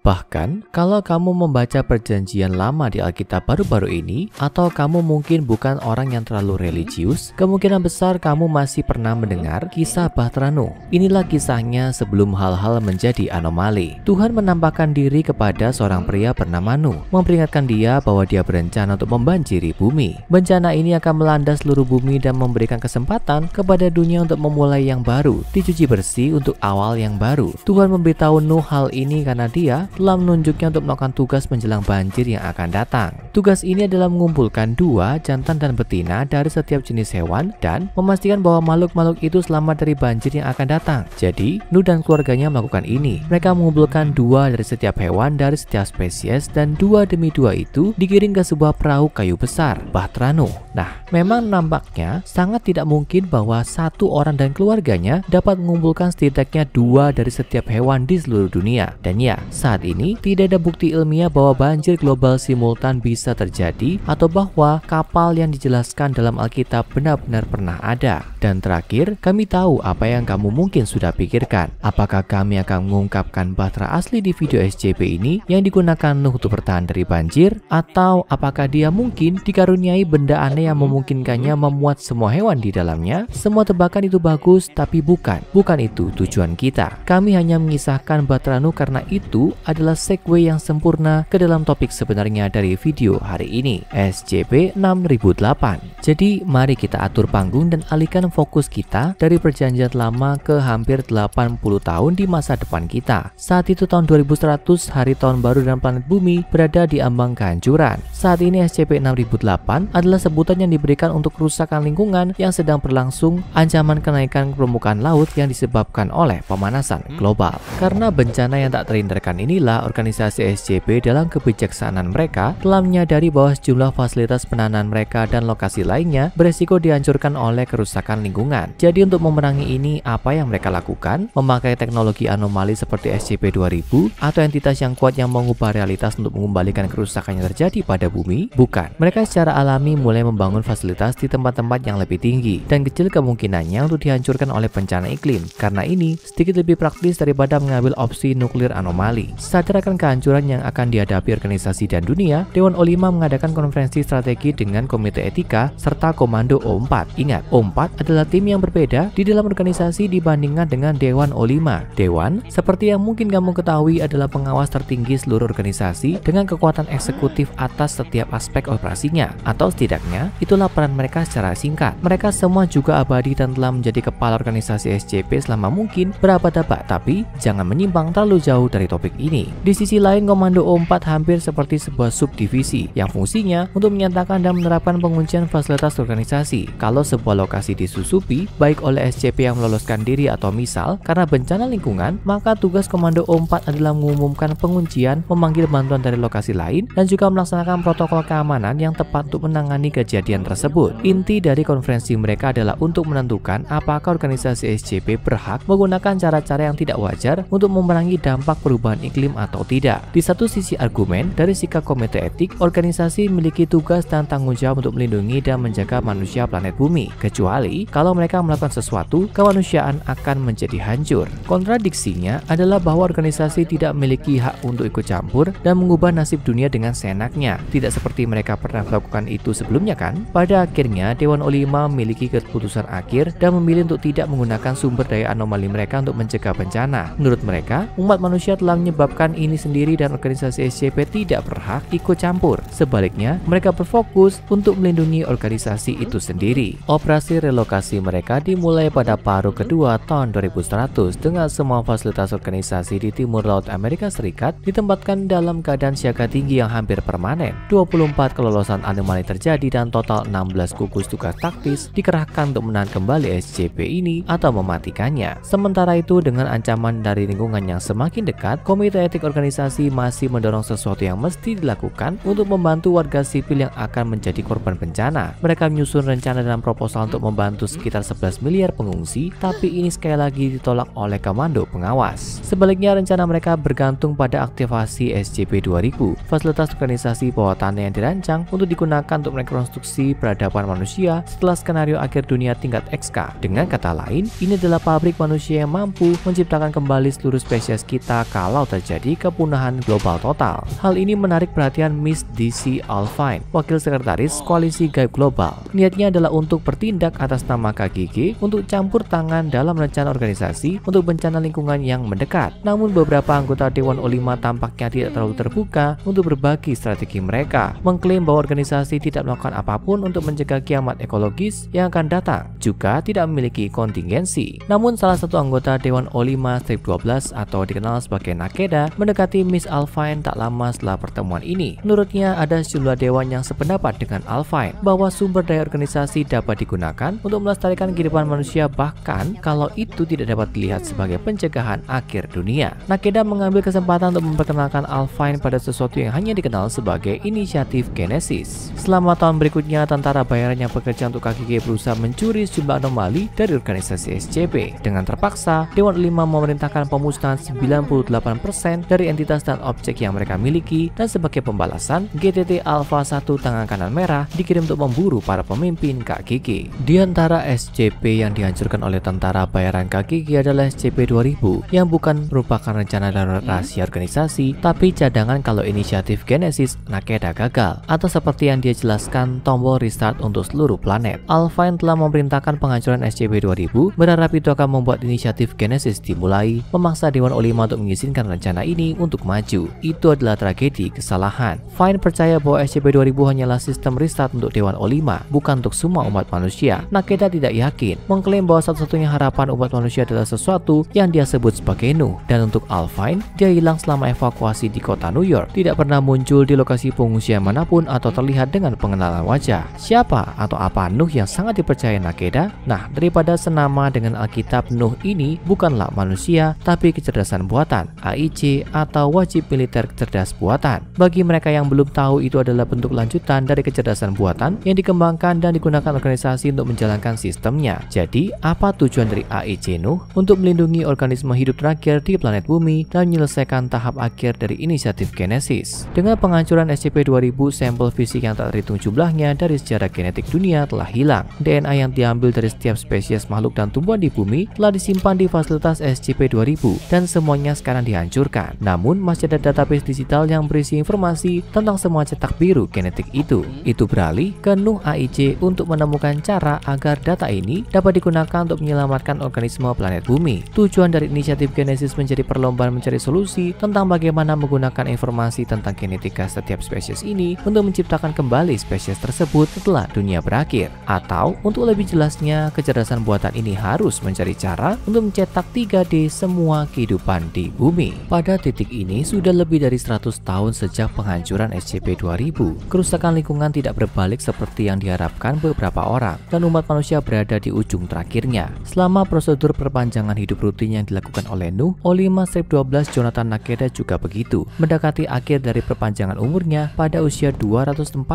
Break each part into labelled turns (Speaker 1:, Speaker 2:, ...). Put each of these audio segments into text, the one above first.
Speaker 1: Bahkan, kalau kamu membaca perjanjian lama di Alkitab baru-baru ini, atau kamu mungkin bukan orang yang terlalu religius, kemungkinan besar kamu masih pernah mendengar kisah Bahtera Nuh. Inilah kisahnya sebelum hal-hal menjadi anomali. Tuhan menampakkan diri kepada seorang pria bernama Nuh, memperingatkan dia bahwa dia berencana untuk membanjiri bumi. Bencana ini akan melanda seluruh bumi dan memberikan kesempatan kepada dunia untuk memulai yang baru, dicuci bersih untuk awal yang baru. Tuhan memberitahu Nuh hal ini karena dia telah menunjuknya untuk melakukan tugas menjelang banjir yang akan datang. Tugas ini adalah mengumpulkan 2 jantan dan betina dari setiap jenis hewan dan memastikan bahwa makhluk-makhluk itu selamat dari banjir yang akan datang. Jadi, Nuh dan keluarganya melakukan ini. Mereka mengumpulkan 2 dari setiap hewan dari setiap spesies dan 2 demi 2 itu digiring ke sebuah perahu kayu besar, Bahtera Nuh. Nah, memang nampaknya sangat tidak mungkin bahwa satu orang dan keluarganya dapat mengumpulkan setidaknya 2 dari setiap hewan di seluruh dunia. Dan ya, saat ini tidak ada bukti ilmiah bahwa banjir global simultan bisa terjadi atau bahwa kapal yang dijelaskan dalam Alkitab benar-benar pernah ada. Dan terakhir, kami tahu apa yang kamu mungkin sudah pikirkan. Apakah kami akan mengungkapkan Bahtera asli di video SCP ini yang digunakan Nuh untuk bertahan dari banjir? Atau apakah dia mungkin dikaruniai benda aneh yang memungkinkannya memuat semua hewan di dalamnya? Semua tebakan itu bagus, tapi bukan itu tujuan kita. Kami hanya mengisahkan Bahtera Nuh karena itu adalah segue yang sempurna ke dalam topik sebenarnya dari video hari ini, SCP-6008. Jadi, mari kita atur panggung dan alihkan fokus kita dari perjanjian lama ke hampir 80 tahun di masa depan kita. Saat itu tahun 2100, hari tahun baru dan planet bumi berada di ambang kehancuran. Saat ini SCP-6008 adalah sebutan yang diberikan untuk kerusakan lingkungan yang sedang berlangsung, ancaman kenaikan permukaan laut yang disebabkan oleh pemanasan global. Karena bencana yang tak terhindarkan inilah organisasi SCP dalam kebijaksanaan mereka telah menyadari bahwa sejumlah fasilitas penahanan mereka dan lokasi lainnya beresiko dihancurkan oleh kerusakan lingkungan. Jadi untuk memerangi ini, apa yang mereka lakukan? Memakai teknologi anomali seperti SCP-2000 atau entitas yang kuat yang mengubah realitas untuk mengembalikan kerusakan yang terjadi pada bumi? Bukan. Mereka secara alami mulai membangun fasilitas di tempat-tempat yang lebih tinggi dan kecil kemungkinannya untuk dihancurkan oleh bencana iklim. Karena ini sedikit lebih praktis daripada mengambil opsi nuklir anomali. Sadar akan kehancuran yang akan dihadapi organisasi dan dunia, Dewan O5 mengadakan konferensi strategi dengan Komite Etika serta Komando O4. Ingat, O4 adalah tim yang berbeda di dalam organisasi dibandingkan dengan Dewan O5. Dewan, seperti yang mungkin kamu ketahui, adalah pengawas tertinggi seluruh organisasi dengan kekuatan eksekutif atas setiap aspek operasinya, atau setidaknya itulah peran mereka secara singkat. Mereka semua juga abadi dan telah menjadi kepala organisasi SCP selama mungkin berabad-abad, tapi jangan menyimpang terlalu jauh dari topik ini. Di sisi lain, Komando O4 hampir seperti sebuah subdivisi yang fungsinya untuk menyatakan dan menerapkan penguncian fasilitas organisasi. Kalau sebuah lokasi disusupi, baik oleh SCP yang meloloskan diri atau misal karena bencana lingkungan, maka tugas Komando O4 adalah mengumumkan penguncian, memanggil bantuan dari lokasi lain, dan juga melaksanakan protokol keamanan yang tepat untuk menangani kejadian tersebut. Inti dari konferensi mereka adalah untuk menentukan apakah organisasi SCP berhak menggunakan cara-cara yang tidak wajar untuk memerangi dampak perubahan iklim atau tidak. Di satu sisi argumen dari sikap Komite Etik, organisasi memiliki tugas dan tanggung jawab untuk melindungi dan menjaga manusia planet bumi, kecuali kalau mereka melakukan sesuatu, kemanusiaan akan menjadi hancur. Kontradiksinya adalah bahwa organisasi tidak memiliki hak untuk ikut campur dan mengubah nasib dunia dengan seenaknya. Tidak seperti mereka pernah melakukan itu sebelumnya kan? Pada akhirnya, Dewan O5 memiliki keputusan akhir dan memilih untuk tidak menggunakan sumber daya anomali mereka untuk mencegah bencana. Menurut mereka, umat manusia telah menyebabkan ini sendiri dan organisasi SCP tidak berhak ikut campur. Sebaliknya, mereka berfokus untuk melindungi organisasi itu sendiri. Operasi relokasi mereka dimulai pada paruh kedua tahun 2100 dengan semua fasilitas organisasi di timur laut Amerika Serikat ditempatkan dalam keadaan siaga tinggi yang hampir permanen. 24 kelolosan anomali terjadi dan total 16 gugus tugas taktis dikerahkan untuk menahan kembali SCP ini atau mematikannya. Sementara itu, dengan ancaman dari lingkungan yang semakin dekat, Komite Etik organisasi masih mendorong sesuatu yang mesti dilakukan untuk membantu warga sipil yang akan menjadi korban bencana. Mereka menyusun rencana dalam proposal untuk membantu sekitar 11 miliar pengungsi, tapi ini sekali lagi ditolak oleh Komando Pengawas. Sebaliknya, rencana mereka bergantung pada aktivasi SCP-2000, fasilitas organisasi bawah tanah yang dirancang untuk digunakan untuk merekonstruksi peradaban manusia setelah skenario akhir dunia tingkat XK. Dengan kata lain, ini adalah pabrik manusia yang mampu menciptakan kembali seluruh spesies kita kalau terjadi terjadi kepunahan global total. Hal ini menarik perhatian Miss DC Alpine, Wakil Sekretaris Koalisi Gaib Global. Niatnya adalah untuk bertindak atas nama KGG untuk campur tangan dalam rencana organisasi untuk bencana lingkungan yang mendekat. Namun beberapa anggota Dewan O5 tampaknya tidak terlalu terbuka untuk berbagi strategi mereka, mengklaim bahwa organisasi tidak melakukan apapun untuk mencegah kiamat ekologis yang akan datang, juga tidak memiliki kontingensi. Namun salah satu anggota Dewan O5-12 atau dikenal sebagai Nakeda mendekati Miss Alpine tak lama setelah pertemuan ini. Menurutnya ada sejumlah dewan yang sependapat dengan Alpine bahwa sumber daya organisasi dapat digunakan untuk melestarikan kehidupan manusia, bahkan kalau itu tidak dapat dilihat sebagai pencegahan akhir dunia. Nakeda mengambil kesempatan untuk memperkenalkan Alpine pada sesuatu yang hanya dikenal sebagai inisiatif Genesis. Selama tahun berikutnya, tentara bayaran yang bekerja untuk KGG berusaha mencuri sejumlah anomali dari organisasi SCP. Dengan terpaksa, Dewan 5 memerintahkan pemusnahan 98% dari entitas dan objek yang mereka miliki, dan sebagai pembalasan, GTT Alpha 1 tangan kanan merah dikirim untuk memburu para pemimpin KGG. Di antara SCP yang dihancurkan oleh tentara bayaran KGG adalah SCP-2000 yang bukan merupakan rencana darurat rahasia organisasi, tapi cadangan kalau inisiatif Genesis Nakeda gagal, atau seperti yang dia jelaskan, tombol restart untuk seluruh planet. Alpine telah memerintahkan penghancuran SCP-2000, berharap itu akan membuat inisiatif Genesis dimulai, memaksa Dewan O5 untuk mengizinkan rencana ini untuk maju. Itu adalah tragedi kesalahan. Fine percaya bahwa SCP-2000 hanyalah sistem restart untuk Dewan O5, bukan untuk semua umat manusia. Nakeda tidak yakin, mengklaim bahwa satu-satunya harapan umat manusia adalah sesuatu yang dia sebut sebagai Nuh. Dan untuk Alpine, dia hilang selama evakuasi di kota New York, tidak pernah muncul di lokasi pengungsian manapun atau terlihat dengan pengenalan wajah. Siapa atau apa Nuh yang sangat dipercaya Nakeda? Nah, daripada senama dengan Alkitab, Nuh ini bukanlah manusia, tapi kecerdasan buatan, AIC atau wajib militer cerdas buatan. Bagi mereka yang belum tahu, itu adalah bentuk lanjutan dari kecerdasan buatan yang dikembangkan dan digunakan organisasi untuk menjalankan sistemnya. Jadi, apa tujuan dari AIC Nuh? Untuk melindungi organisme hidup terakhir di planet bumi dan menyelesaikan tahap akhir dari inisiatif Genesis. Dengan penghancuran SCP-2000, sampel fisik yang tak terhitung jumlahnya dari sejarah genetik dunia telah hilang. DNA yang diambil dari setiap spesies makhluk dan tumbuhan di bumi telah disimpan di fasilitas SCP-2000 dan semuanya sekarang dihancurkan. Namun masih ada database digital yang berisi informasi tentang semua cetak biru genetik itu. Itu beralih ke Nuh AIC untuk menemukan cara agar data ini dapat digunakan untuk menyelamatkan organisme planet bumi. Tujuan dari inisiatif Genesis menjadi perlombaan mencari solusi tentang bagaimana menggunakan informasi tentang genetika setiap spesies ini untuk menciptakan kembali spesies tersebut setelah dunia berakhir. Atau untuk lebih jelasnya, kecerdasan buatan ini harus mencari cara untuk mencetak 3D semua kehidupan di bumi. Pada titik ini sudah lebih dari 100 tahun sejak penghancuran SCP-2000. Kerusakan lingkungan tidak berbalik seperti yang diharapkan beberapa orang, dan umat manusia berada di ujung terakhirnya. Selama prosedur perpanjangan hidup rutin yang dilakukan oleh Nuh, O5-12 Jonathan Nakeda juga begitu. Mendekati akhir dari perpanjangan umurnya, pada usia 246,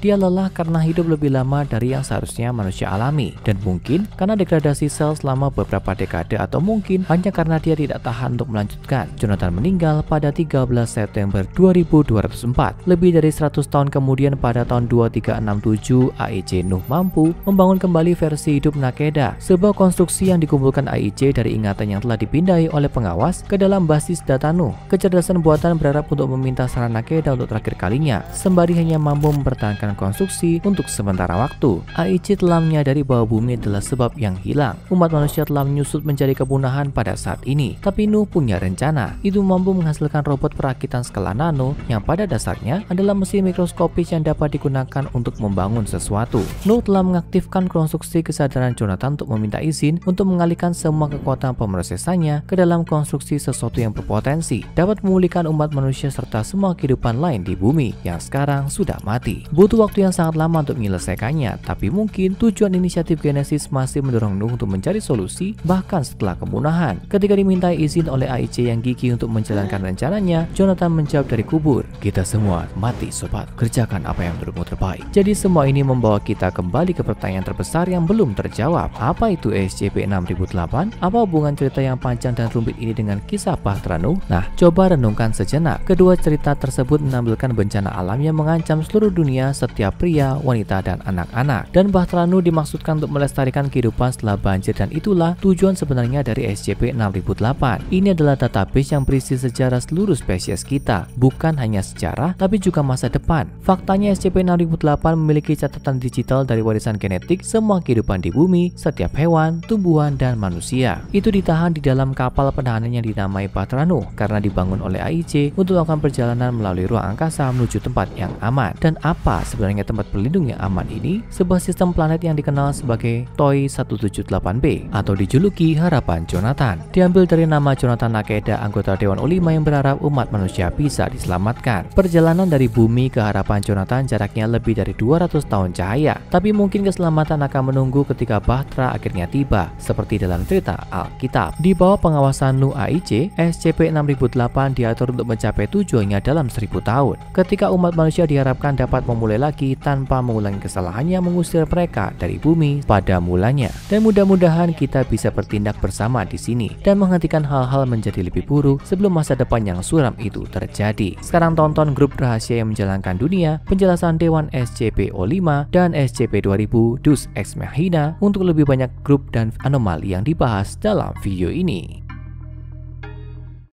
Speaker 1: dia lelah karena hidup lebih lama dari yang seharusnya manusia alami, dan mungkin karena degradasi sel selama beberapa dekade, atau mungkin hanya karena dia tidak tahan untuk melanjutkan. Jonathan meninggal pada 13 September 2204. Lebih dari 100 tahun kemudian, pada tahun 2367, AIC Nuh mampu membangun kembali versi hidup Nakeda, sebuah konstruksi yang dikumpulkan AIC dari ingatan yang telah dipindai oleh pengawas ke dalam basis data Nuh. Kecerdasan buatan berharap untuk meminta saran Nakeda untuk terakhir kalinya, sembari hanya mampu mempertahankan konstruksi untuk sementara waktu. AIC telah menyadari bahwa bumi adalah sebab yang hilang. Umat manusia telah menyusut menjadi kepunahan pada saat ini, tapi Nuh punya rencana. Itu mampu menghasilkan robot perakitan skala nano yang pada dasarnya adalah mesin mikroskopis yang dapat digunakan untuk membangun sesuatu. Nuh telah mengaktifkan konstruksi kesadaran Jonathan untuk meminta izin untuk mengalihkan semua kekuatan pemrosesannya ke dalam konstruksi sesuatu yang berpotensi dapat memulihkan umat manusia serta semua kehidupan lain di bumi yang sekarang sudah mati. Butuh waktu yang sangat lama untuk menyelesaikannya, tapi mungkin tujuan inisiatif Genesis masih mendorong Nuh untuk mencari solusi bahkan setelah kepunahan. Ketika dimintai izin oleh AIC yang gigih untuk menjalankan rencananya, Jonathan menjawab dari kubur, "Kita semua mati sobat, kerjakan apa yang menurutmu terbaik." Jadi semua ini membawa kita kembali ke pertanyaan terbesar yang belum terjawab. Apa itu SCP-6008? Apa hubungan cerita yang panjang dan rumit ini dengan kisah Bahtera Nuh? Nah, coba renungkan sejenak. Kedua cerita tersebut menampilkan bencana alam yang mengancam seluruh dunia, setiap pria, wanita, dan anak-anak. Dan Bahtera Nuh dimaksudkan untuk melestarikan kehidupan setelah banjir, dan itulah tujuan sebenarnya dari SCP-6008. Ini adalah database yang yang berisi sejarah seluruh spesies kita, bukan hanya sejarah tapi juga masa depan. Faktanya SCP-6008 memiliki catatan digital dari warisan genetik semua kehidupan di bumi, setiap hewan, tumbuhan, dan manusia. Itu ditahan di dalam kapal penahanan yang dinamai Batrano karena dibangun oleh AIC untuk melakukan perjalanan melalui ruang angkasa menuju tempat yang aman. Dan apa sebenarnya tempat berlindung yang aman ini? Sebuah sistem planet yang dikenal sebagai TOI 178b atau dijuluki Harapan Jonathan. Diambil dari nama Jonathan Nakeda, anggota Dewan Olima yang berharap umat manusia bisa diselamatkan. Perjalanan dari bumi ke Harapan Jonathan jaraknya lebih dari 200 tahun cahaya, tapi mungkin keselamatan akan menunggu ketika Bahtera akhirnya tiba, seperti dalam cerita Alkitab. Di bawah pengawasan Nu AIC, SCP-6008 diatur untuk mencapai tujuannya dalam 1000 tahun. Ketika umat manusia diharapkan dapat memulai lagi tanpa mengulangi kesalahan yang mengusir mereka dari bumi pada mulanya. Dan mudah-mudahan kita bisa bertindak bersama di sini dan menghentikan hal-hal menjadi lebih buruk sebelum masa depan yang suram itu terjadi. Sekarang tonton grup rahasia yang menjalankan dunia, penjelasan Dewan SCP-O5 dan SCP-2000 Deus Ex Machina untuk lebih banyak grup dan anomali yang dibahas dalam video ini.